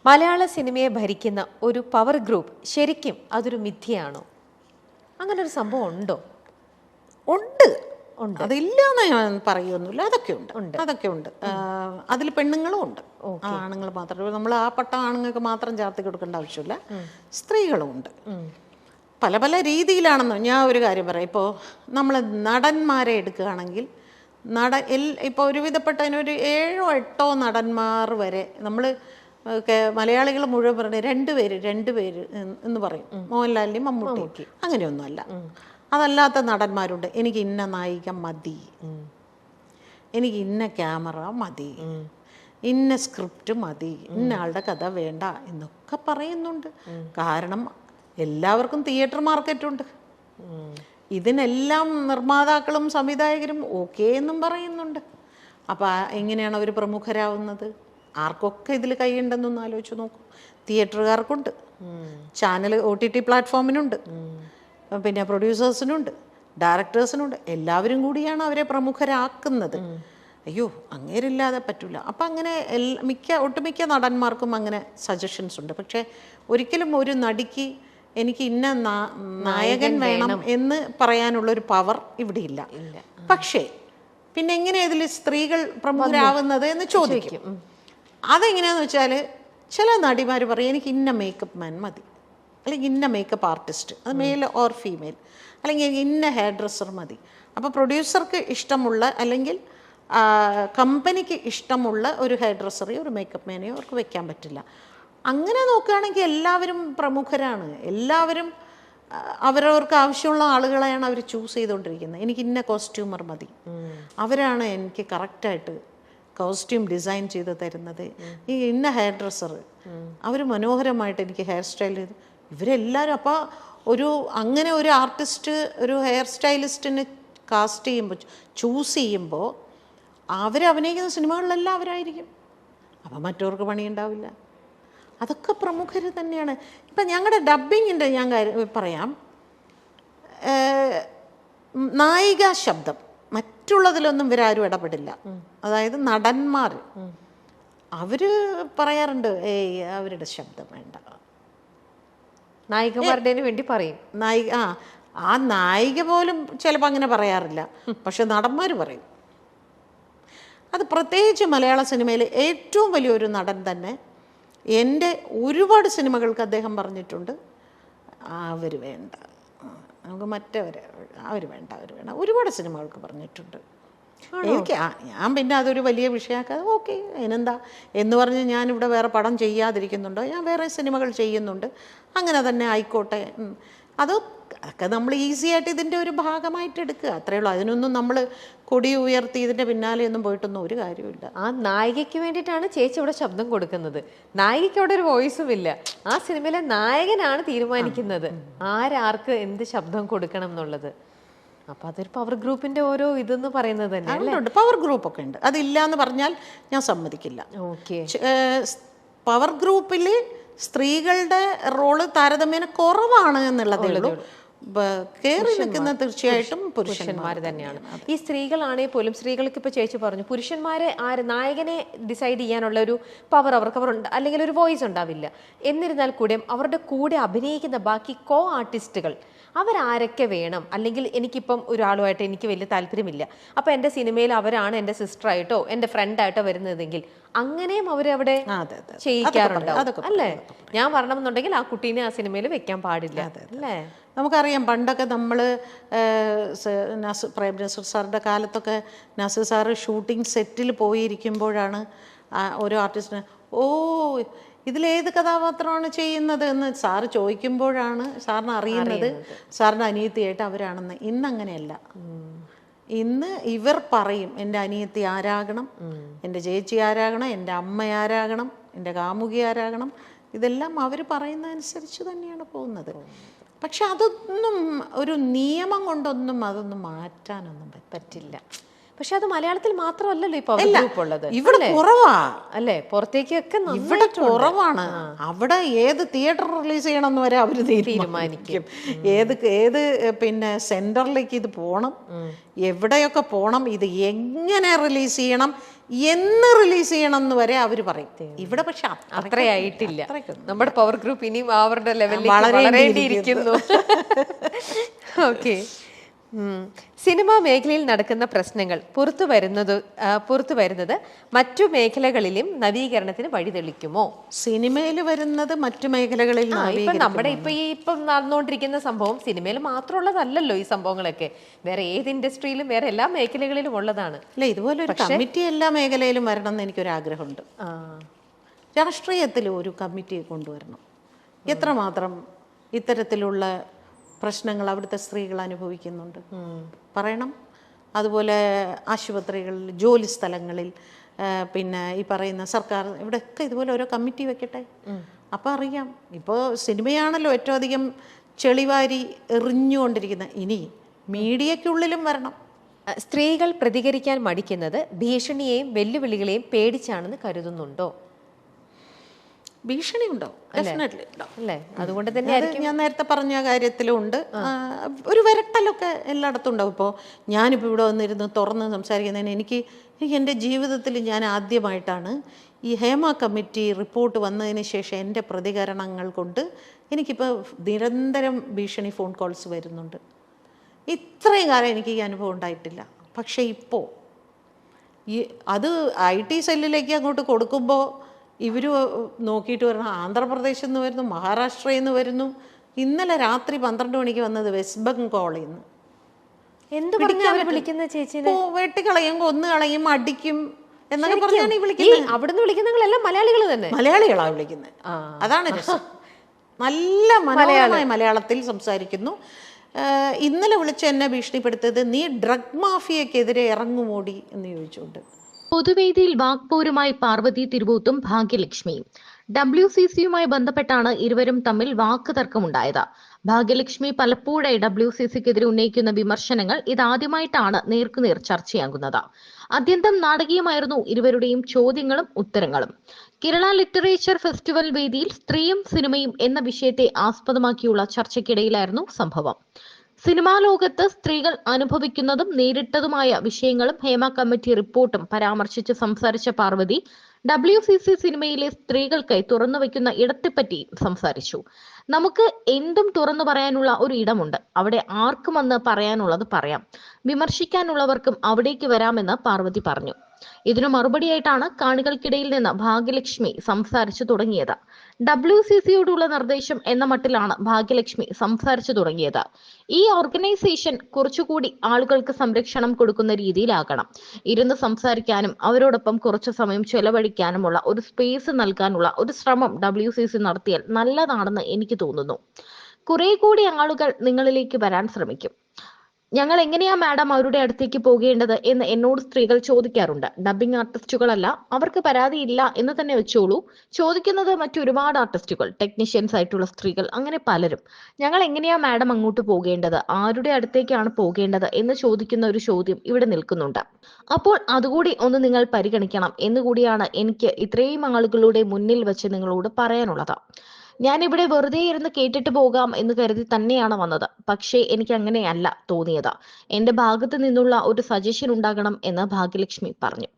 മലയാള സിനിമയെ ഭരിക്കുന്ന ഒരു പവർ ഗ്രൂപ്പ് ശരിക്കും അതൊരു മിഥ്യയാണോ? അങ്ങനെ ഒരു സംഭവം ഉണ്ടോ? ഉണ്ട്, അതില്ലാന്ന് ഞാൻ പറയുമൊന്നുമില്ല. അതൊക്കെ ഉണ്ട്. അതിൽ പെണ്ണുങ്ങളും ഉണ്ട്, ആണുങ്ങൾ മാത്രമല്ല. നമ്മൾ ആ പട്ടം ആണുങ്ങൾക്ക് മാത്രം ചാർത്തി കൊടുക്കേണ്ട ആവശ്യമില്ല, സ്ത്രീകളും ഉണ്ട്. പല പല രീതിയിലാണെന്ന് ഞാൻ ഒരു കാര്യം പറയാം. ഇപ്പോൾ നമ്മൾ നടന്മാരെ എടുക്കുകയാണെങ്കിൽ ഇപ്പോൾ ഒരുവിധപ്പെട്ടതിനൊരു 7 or 8 നടന്മാർ വരെ നമ്മൾ മലയാളികൾ മുഴുവൻ പറഞ്ഞ രണ്ട് പേര് എന്ന് പറയും. മോഹൻലാലിൻ്റെയും മമ്മൂട്ടി അങ്ങനെയൊന്നുമല്ല. അതല്ലാത്ത നടന്മാരുണ്ട്. എനിക്ക് ഇന്ന നായിക മതി, എനിക്ക് ഇന്ന ക്യാമറ മതി, ഇന്ന സ്ക്രിപ്റ്റ് മതി, ഇന്ന ആളുടെ കഥ വേണ്ട എന്നൊക്കെ പറയുന്നുണ്ട്. കാരണം എല്ലാവർക്കും തിയേറ്റർ മാർക്കറ്റുണ്ട്. ഇതിനെല്ലാം നിർമ്മാതാക്കളും സംവിധായകരും ഓക്കെ എന്നും പറയുന്നുണ്ട്. അപ്പോൾ എങ്ങനെയാണ് അവർ പ്രമുഖരാകുന്നത്? ആർക്കൊക്കെ ഇതിൽ കൈയുണ്ടെന്നൊന്ന് ആലോചിച്ച് നോക്കും. തിയേറ്ററുകാർക്കുണ്ട്, ചാനൽ OTT പ്ലാറ്റ്ഫോമിനുണ്ട്, പിന്നെ പ്രൊഡ്യൂസേഴ്സിനുണ്ട്, ഡയറക്ടേഴ്സിനുണ്ട്. എല്ലാവരും കൂടിയാണ് അവരെ പ്രമുഖരാക്കുന്നത്. അയ്യോ, അങ്ങേരില്ലാതെ പറ്റില്ല. അപ്പം അങ്ങനെ ഒട്ടുമിക്ക നടന്മാർക്കും അങ്ങനെ സജഷൻസ് ഉണ്ട്. പക്ഷേ ഒരിക്കലും ഒരു നടിക്ക് എനിക്ക് ഇന്ന നായകൻ വേണം എന്ന് പറയാനുള്ളൊരു പവർ ഇവിടെ ഇല്ല. പക്ഷേ പിന്നെ എങ്ങനെയാണ് ഇതിൽ സ്ത്രീകൾ പ്രമുഖരാകുന്നത് എന്ന് ചോദിക്കും. അതെങ്ങനെയാന്ന് വെച്ചാൽ ചില നടിമാർ പറയും എനിക്ക് ഇന്ന മേക്കപ്പ് മാൻ മതി, അല്ലെങ്കിൽ ഇന്ന മേക്കപ്പ് ആർട്ടിസ്റ്റ്, അത് മെയിൽ ഓർ ഫീമെയിൽ, അല്ലെങ്കിൽ ഇന്ന ഹെയർ ഡ്രസ്സർ മതി. അപ്പോൾ പ്രൊഡ്യൂസർക്ക് ഇഷ്ടമുള്ള അല്ലെങ്കിൽ കമ്പനിക്ക് ഇഷ്ടമുള്ള ഒരു ഹെയർ ഡ്രസ്സറെയോ ഒരു മേക്കപ്പ് മാനെയോ അവർക്ക് വെക്കാൻ പറ്റില്ല. അങ്ങനെ നോക്കുകയാണെങ്കിൽ എല്ലാവരും പ്രമുഖരാണ്. എല്ലാവരും അവരവർക്ക് ആവശ്യമുള്ള ആളുകളെയാണ് അവർ ചൂസ് ചെയ്തുകൊണ്ടിരിക്കുന്നത്. എനിക്ക് ഇന്ന കോസ്റ്റ്യൂമർ മതി, അവരാണ് എനിക്ക് കറക്റ്റായിട്ട് കോസ്റ്റ്യൂം ഡിസൈൻ ചെയ്ത് തരുന്നത്. ഈ ഇന്ന ഹെയർ ഡ്രസ്സർ, അവർ മനോഹരമായിട്ട് എനിക്ക് ഹെയർ സ്റ്റൈൽ ചെയ്ത്, ഇവരെല്ലാവരും. അപ്പോൾ അങ്ങനെ ഒരു ആർട്ടിസ്റ്റ് ഒരു ഹെയർ സ്റ്റൈലിസ്റ്റിനെ കാസ്റ്റ് ചെയ്യുമ്പോൾ ചൂസ് ചെയ്യുമ്പോൾ അവരഭിനയിക്കുന്ന സിനിമകളിലെല്ലാം അവരായിരിക്കും. അപ്പം മറ്റവർക്ക് പണിയുണ്ടാവില്ല. അതൊക്കെ പ്രമുഖർ തന്നെയാണ്. ഇപ്പം ഞങ്ങളുടെ ഡബ്ബിങ്ങിൻ്റെ ഞാൻ പറയാം, നായിക ശബ്ദം മറ്റുള്ളതിലൊന്നും ഇവരാരും ഇടപെടില്ല. അതായത് നടന്മാർ അവർ പറയാറുണ്ട്, അവരുടെ ശബ്ദം വേണ്ട. നായികമാരുടെ വേണ്ടി പറയും. ആ നായിക പോലും ചിലപ്പോൾ അങ്ങനെ പറയാറില്ല, പക്ഷെ നടന്മാർ പറയും. അത് പ്രത്യേകിച്ച് മലയാള സിനിമയിൽ ഏറ്റവും വലിയൊരു നടൻ തന്നെ എൻ്റെ ഒരുപാട് സിനിമകൾക്ക് അദ്ദേഹം പറഞ്ഞിട്ടുണ്ട്, അവർ വേണ്ട, നമുക്ക് അവർ വേണ്ട. ഒരുപാട് സിനിമകൾക്ക് പറഞ്ഞിട്ടുണ്ട്. ഞാൻ പിന്നെ അതൊരു വലിയ വിഷയമാക്കാതെ ഓക്കെ അതിനെന്താ എന്ന് പറഞ്ഞ് ഞാനിവിടെ വേറെ പടം ചെയ്യാതിരിക്കുന്നുണ്ടോ, ഞാൻ വേറെ സിനിമകൾ ചെയ്യുന്നുണ്ട്, അങ്ങനെ തന്നെ ആയിക്കോട്ടെ. അതൊക്കെ നമ്മൾ ഈസി ആയിട്ട് ഇതിൻ്റെ ഒരു ഭാഗമായിട്ട് എടുക്കുക, അത്രയേ ഉള്ളൂ. അതിനൊന്നും നമ്മൾ കൊടി ഉയർത്തി ഇതിൻ്റെ പിന്നാലെയൊന്നും പോയിട്ടൊന്നും ഒരു കാര്യമില്ല. ആ നായികയ്ക്ക് വേണ്ടിയിട്ടാണ് ചേച്ചി ഇവിടെ ശബ്ദം കൊടുക്കുന്നത്. നായികയ്ക്ക് അവിടെ ഒരു വോയിസും ഇല്ല. ആ സിനിമയിലെ നായകനാണ് തീരുമാനിക്കുന്നത് ആർക്ക് എന്ത് ശബ്ദം കൊടുക്കണം എന്നുള്ളത്. അപ്പൊ അതൊരു പവർ ഗ്രൂപ്പിന്റെ ഓരോ ഇതെന്ന് പറയുന്നത് തന്നെ പവർ ഗ്രൂപ്പ് ഒക്കെ ഉണ്ട്. അതില്ല എന്ന് പറഞ്ഞാൽ ഞാൻ സമ്മതിക്കില്ല. ഓക്കെ, പവർ ഗ്രൂപ്പിൽ സ്ത്രീകളുടെ റോള് താരതമ്യേന കുറവാണ് എന്നുള്ളതേ ഉള്ളൂ. കയറി നിൽക്കുന്ന തീർച്ചയായിട്ടും പുരുഷന്മാർ തന്നെയാണ്. ഈ സ്ത്രീകളാണെങ്കിൽ പോലും, സ്ത്രീകൾക്ക് ഇപ്പൊ ചേച്ചി പറഞ്ഞു, പുരുഷന്മാരെ നായകനെ ഡിസൈഡ് ചെയ്യാനുള്ള ഒരു പവർ അവർ അല്ലെങ്കിൽ ഒരു വോയിസ് ഉണ്ടാവില്ല. എന്നിരുന്നാൽ കൂടെ അവരുടെ കൂടെ അഭിനയിക്കുന്ന ബാക്കി കോ ആർട്ടിസ്റ്റുകൾ അവരാരൊക്കെ വേണം. അല്ലെങ്കിൽ എനിക്കിപ്പം ഒരാളുമായിട്ട് എനിക്ക് വലിയ താല്പര്യമില്ല, അപ്പം എൻ്റെ സിനിമയിൽ അവരാണ് എൻ്റെ സിസ്റ്ററായിട്ടോ എൻ്റെ ഫ്രണ്ടായിട്ടോ വരുന്നതെങ്കിൽ അങ്ങനെയും അവരവിടെ ചെയ്യിക്കാറുണ്ടാവും അല്ലേ? ഞാൻ വരണമെന്നുണ്ടെങ്കിൽ ആ കുട്ടീനെ ആ സിനിമയിൽ വെക്കാൻ പാടില്ല അല്ലേ? നമുക്കറിയാം പണ്ടൊക്കെ നമ്മൾ പ്രേം നസീർ സാറിൻ്റെ കാലത്തൊക്കെ നസീർ സാറ് ഷൂട്ടിംഗ് സെറ്റിൽ പോയിരിക്കുമ്പോഴാണ് ഓരോ ആർട്ടിസ്റ്റിന് ഇതിലേത് കഥാപാത്രമാണ് ചെയ്യുന്നത് എന്ന് സാറ് ചോദിക്കുമ്പോഴാണ് സാറിന് അറിയുന്നത് സാറിൻ്റെ അനിയത്തിയായിട്ട് അവരാണെന്ന്. ഇന്നങ്ങനെയല്ല. ഇന്ന് ഇവർ പറയും എൻ്റെ അനിയത്തി ആരാകണം, എൻ്റെ ചേച്ചി ആരാകണം, എൻ്റെ അമ്മ ആരാകണം, എൻ്റെ കാമുകി ആരാകണം, ഇതെല്ലാം അവർ പറയുന്നതനുസരിച്ച് തന്നെയാണ് പോകുന്നത്. പക്ഷെ അതൊന്നും ഒരു നിയമം കൊണ്ടൊന്നും അതൊന്നും മാറ്റാനൊന്നും പറ്റില്ല. പക്ഷെ അത് മലയാളത്തിൽ മാത്രമല്ലല്ലോ ഇപ്പൊ ഗ്രൂപ്പ് ഉള്ളത്. ഇവിടെ കുറവാ അല്ലേ? പുറത്തേക്കൊക്കെ ഇവിടെ കുറവാണ്. അവിടെ ഏത് തിയേറ്റർ റിലീസ് ചെയ്യണമെന്ന് വരെ അവർ തീരുമാനിക്കും. ഏത് പിന്നെ സെന്ററിലേക്ക് ഇത് പോകണം, എവിടെയൊക്കെ പോകണം, ഇത് എങ്ങനെ റിലീസ് ചെയ്യണം, എന്ന് റിലീസ് ചെയ്യണം എന്ന് വരെ അവർ പറയും. ഇവിടെ പക്ഷെ അത്രയായിട്ടില്ല. അത്രയ്ക്കൊന്നും. നമ്മുടെ പവർ ഗ്രൂപ്പ് ഇനിയും അവരുടെ ലെവലിൽ വളരേണ്ടിയിരിക്കുന്നു. ഓക്കെ. സിനിമാ മേഖലയിൽ നടക്കുന്ന പ്രശ്നങ്ങൾ പുറത്തു വരുന്നത് മറ്റു മേഖലകളിലും നവീകരണത്തിന് വഴിതെളിക്കുമോ? സിനിമയിൽ വരുന്നത് മറ്റു മേഖലകളിൽ ഇപ്പം നടന്നുകൊണ്ടിരിക്കുന്ന സംഭവം സിനിമയിൽ മാത്രമുള്ളതല്ലല്ലോ ഈ സംഭവങ്ങളൊക്കെ. വേറെ ഏത് ഇൻഡസ്ട്രിയിലും വേറെ എല്ലാ മേഖലകളിലും ഉള്ളതാണ്. അല്ല, ഇതുപോലെ ഒരു കമ്മിറ്റി എല്ലാ മേഖലയിലും വരണം എന്ന് എനിക്കൊരാഗ്രഹമുണ്ട്. രാഷ്ട്രീയത്തിൽ ഒരു കമ്മിറ്റി കൊണ്ടുവരണം. എത്രമാത്രം ഇത്തരത്തിലുള്ള പ്രശ്നങ്ങൾ അവിടുത്തെ സ്ത്രീകൾ അനുഭവിക്കുന്നുണ്ട് പറയണം. അതുപോലെ ആശുപത്രികളിൽ, ജോലി സ്ഥലങ്ങളിൽ, പിന്നെ ഈ പറയുന്ന സർക്കാർ, ഇവിടെയൊക്കെ ഇതുപോലെ ഓരോ കമ്മിറ്റി വെക്കട്ടെ. അപ്പോൾ അറിയാം. ഇപ്പോൾ സിനിമയാണല്ലോ ഏറ്റവും അധികം ചെളിവാരി എറിഞ്ഞുകൊണ്ടിരിക്കുന്നത്. ഇനി മീഡിയയ്ക്കുള്ളിലും വരണം. സ്ത്രീകൾ പ്രതികരിക്കാൻ മടിക്കുന്നത് ഭീഷണിയെയും വെല്ലുവിളികളെയും പേടിച്ചാണെന്ന് കരുതുന്നുണ്ടോ? ഭീഷണി ഉണ്ടാവും, ഡെഫിനറ്റ്ലി ഉണ്ടാവും അല്ലേ? അതുകൊണ്ട് തന്നെ ഞാൻ നേരത്തെ പറഞ്ഞ കാര്യത്തിലും ഉണ്ട്. ഒരു വിരട്ടലൊക്കെ എല്ലായിടത്തും ഉണ്ടാവും. ഇപ്പോൾ ഞാനിപ്പോൾ ഇവിടെ വന്നിരുന്ന് തുറന്ന് സംസാരിക്കുന്നതിന് എനിക്ക് എൻ്റെ ജീവിതത്തിൽ ഞാൻ ആദ്യമായിട്ടാണ് ഈ ഹേമ കമ്മിറ്റി റിപ്പോർട്ട് വന്നതിന് ശേഷം എൻ്റെ പ്രതികരണങ്ങൾ കൊണ്ട് എനിക്കിപ്പോൾ നിരന്തരം ഭീഷണി ഫോൺ കോൾസ് വരുന്നുണ്ട്. ഇത്രയും കാലം എനിക്ക് ഈ അനുഭവം ഉണ്ടായിട്ടില്ല. പക്ഷേ ഇപ്പോൾ അത് IT സെല്ലിലേക്ക് അങ്ങോട്ട് കൊടുക്കുമ്പോൾ ഇവർ നോക്കിയിട്ട് വരണം, ആന്ധ്രാപ്രദേശിൽ നിന്ന് വരുന്നു, മഹാരാഷ്ട്രയിൽ നിന്ന് വരുന്നു. ഇന്നലെ രാത്രി 12 മണിക്ക് വന്നത് വെസ്റ്റ് ബംഗാളിൽ നിന്ന്. എന്ത് വിളിക്കുന്ന ചേച്ചി? വെട്ടിക്കളയും, കൊന്നുകളയും, അടിക്കും എന്നൊക്കെ പറഞ്ഞാണ് ഈ വിളിക്കുന്നത്. അവിടുന്ന് വിളിക്കുന്നവങ്ങളെല്ലാം മലയാളികൾ തന്നെ, മലയാളികളാണ് വിളിക്കുന്നത്. അതാണ് രസം. നല്ല മനോഹരമായ മലയാളത്തിൽ സംസാരിക്കുന്നു. ഇന്നലെ വിളിച്ച് എന്നെ ഭീഷണിപ്പെടുത്തിയത് നീ ഡ്രഗ് മാഫിയക്കെതിരെ ഇറങ്ങുമോടി എന്ന് ചോദിച്ചുകൊണ്ട്. പൊതുവേദിയിൽ വാക്പോരുമായി പാർവതി തിരുവോത്തും ഭാഗ്യലക്ഷ്മിയും. WCCയുമായി ബന്ധപ്പെട്ടാണ് ഇരുവരും തമ്മിൽ വാക്ക് തർക്കമുണ്ടായത്. ഭാഗ്യലക്ഷ്മി പലപ്പോഴായി WCCക്കെതിരെ ഉന്നയിക്കുന്ന വിമർശനങ്ങൾ ഇതാദ്യമായിട്ടാണ് നേർക്കുനേർ ചർച്ചയാകുന്നത്. അത്യന്തം നാടകീയമായിരുന്നു ഇരുവരുടെയും ചോദ്യങ്ങളും ഉത്തരങ്ങളും. കേരള ലിറ്ററേച്ചർ ഫെസ്റ്റിവൽ വേദിയിൽ സ്ത്രീയും സിനിമയും എന്ന വിഷയത്തെ ആസ്പദമാക്കിയുള്ള ചർച്ചയ്ക്കിടയിലായിരുന്നു സംഭവം. സിനിമാ ലോകത്ത് സ്ത്രീകൾ അനുഭവിക്കുന്നതും നേരിട്ടതുമായ വിഷയങ്ങളും ഹേമ കമ്മിറ്റി റിപ്പോർട്ടും പരാമർശിച്ച് സംസാരിച്ച പാർവതി WCC സിനിമയിലെ സ്ത്രീകൾക്കായി തുറന്നുവെക്കുന്ന ഇടത്തെപ്പറ്റി സംസാരിച്ചു. നമുക്ക് എന്തും തുറന്നു പറയാനുള്ള ഒരു ഇടമുണ്ട്. അവിടെ ആർക്കും വന്ന് പറയാനുള്ളത് പറയാം. വിമർശിക്കാനുള്ളവർക്കും അവിടേക്ക് വരാമെന്ന് പാർവതി പറഞ്ഞു. ഇതിനു മറുപടിയായിട്ടാണ് കാണികൾക്കിടയിൽ നിന്ന് ഭാഗ്യലക്ഷ്മി സംസാരിച്ചു തുടങ്ങിയത്. WCCയോടുള്ള നിർദ്ദേശം എന്ന മട്ടിലാണ് ഭാഗ്യലക്ഷ്മി സംസാരിച്ചു തുടങ്ങിയത്. ഈ ഓർഗനൈസേഷൻ കുറച്ചുകൂടി ആളുകൾക്ക് സംരക്ഷണം കൊടുക്കുന്ന രീതിയിലാകണം. ഇരുന്ന് സംസാരിക്കാനും അവരോടൊപ്പം കുറച്ചു സമയം ചെലവഴിക്കാനുമുള്ള ഒരു സ്പേസ് നൽകാനുള്ള ഒരു ശ്രമം WCC നടത്തിയാൽ നല്ലതാണെന്ന് എനിക്ക് തോന്നുന്നു. കുറെ കൂടി ആളുകൾ നിങ്ങളിലേക്ക് വരാൻ ശ്രമിക്കും. ഞങ്ങൾ എങ്ങനെയാ മാഡം അവരുടെ അടുത്തേക്ക് പോകേണ്ടത് എന്ന് എന്നോട് സ്ത്രീകൾ ചോദിക്കാറുണ്ട്. ഡബ്ബിംഗ് ആർട്ടിസ്റ്റുകളല്ല, അവർക്ക് പരാതിയില്ല എന്ന് തന്നെ വെച്ചോളൂ. ചോദിക്കുന്നത് മറ്റൊരുപാട് ആർട്ടിസ്റ്റുകൾ, ടെക്നീഷ്യൻസ് ആയിട്ടുള്ള സ്ത്രീകൾ, അങ്ങനെ പലരും. ഞങ്ങൾ എങ്ങനെയാ മാഡം അങ്ങോട്ട് പോകേണ്ടത്, ആരുടെ അടുത്തേക്കാണ് പോകേണ്ടത് എന്ന് ചോദിക്കുന്ന ഒരു ചോദ്യം ഇവിടെ നിൽക്കുന്നുണ്ട്. അപ്പോൾ അതുകൂടി ഒന്ന് നിങ്ങൾ പരിഗണിക്കണം എന്നുകൂടിയാണ് എനിക്ക് ഇത്രയും ആളുകളുടെ മുന്നിൽ വെച്ച് നിങ്ങളോട് പറയാനുള്ളത്. ഞാൻ ഇവിടെ വെറുതെ ഇരുന്ന് കേട്ടിട്ട് പോകാം എന്ന് കരുതി തന്നെയാണ് വന്നത്. പക്ഷേ എനിക്ക് അങ്ങനെയല്ല തോന്നിയത്. എന്റെ ഭാഗത്ത് നിന്നുള്ള ഒരു സജഷൻ ഉണ്ടാകണം എന്ന് ഭാഗ്യലക്ഷ്മി പറഞ്ഞു.